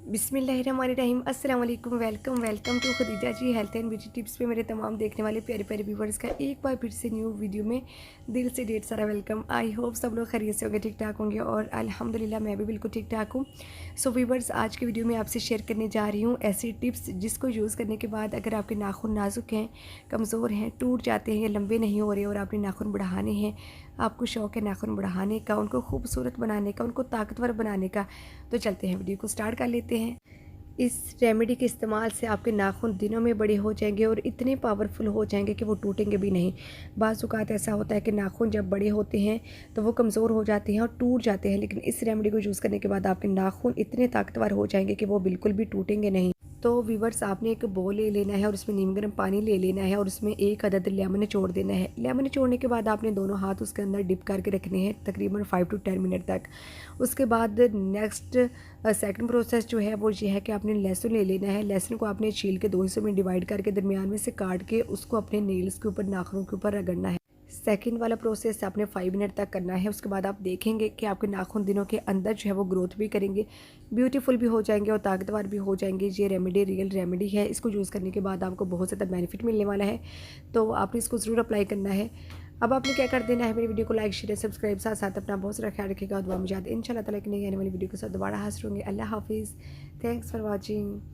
बिस्मिल्लाहिर्रहमानिर्रहीम अस्सलाम वालेकुम। Welcome to Khadija ji health and beauty tips पे मेरे तमाम देखने वाले प्यारे प्यारे व्यूवर्स का एक बार फिर से न्यू वीडियो में दिल से ढेर सारा वेलकम। आई होप सब लोग खैरियत से होंगे, ठीक ठाक होंगे और अल्हम्दुलिल्लाह मैं भी बिल्कुल ठीक ठाक हूँ। सो व्यूवर्स, आज की वीडियो में आपसे शेयर करने जा रही हूँ ऐसी टिप्स जिसको यूज़ करने के बाद अगर आपके नाखून नाजुक हैं, कमज़ोर हैं, टूट जाते हैं या लंबे नहीं हो रहे और आपने नाखून बढ़ाने हैं, आपको शौक़ है नाखून बढ़ाने का, उनको खूबसूरत बनाने का, उनको ताकतवर बनाने का, तो चलते हैं वीडियो को स्टार्ट कर लेते हैं। इस रेमेडी के इस्तेमाल से आपके नाखून दिनों में बड़े हो जाएंगे और इतने पावरफुल हो जाएंगे कि वो टूटेंगे भी नहीं। बाज़ औक़ात ऐसा होता है कि नाखून जब बड़े होते हैं तो वो कमज़ोर हो जाते हैं और टूट जाते हैं, लेकिन इस रेमेडी को यूज़ करने के बाद आपके नाखून इतने ताकतवर हो जाएंगे कि वो बिल्कुल भी टूटेंगे नहीं। तो व्यूवर्स, आपने एक बोल ले लेना है और उसमें नीम गर्म पानी ले लेना है और उसमें एक अदद लेमन निचोड़ देना है। लेमन निचोड़ने के बाद आपने दोनों हाथ उसके अंदर डिप करके रखने हैं तकरीबन 5 to 10 मिनट तक। उसके बाद नेक्स्ट सेकंड प्रोसेस जो है वो ये है कि आपने लहसुन ले लेना है। लहसुन को आपने छील के 2 हिस्सों में डिवाइड करके दरमियान में से काट के उसको अपने नेल्स के ऊपर, नाखूनों के ऊपर रगड़ना है। सेकंड वाला प्रोसेस आपने 5 मिनट तक करना है। उसके बाद आप देखेंगे कि आपके नाखून दिनों के अंदर जो है वो ग्रोथ भी करेंगे, ब्यूटीफुल भी हो जाएंगे और ताकतवर भी हो जाएंगे। ये रेमेडी रियल रेमेडी है, इसको यूज़ करने के बाद आपको बहुत ज़्यादा बेनिफिट मिलने वाला है, तो आपने इसको ज़रूर अप्लाई करना है। अब आपने क्या कर देना है, मेरी वीडियो को लाइक शेयर सब्सक्राइब, साथ साथ अपना बहुत सारा ख्याल रखेगा और दुआ में याद इंशाल्लाह ताला की नई आने वाली वीडियो के साथ दोबारा हाजिर होंगे। अल्लाह हाफिज़। Thanks for watching.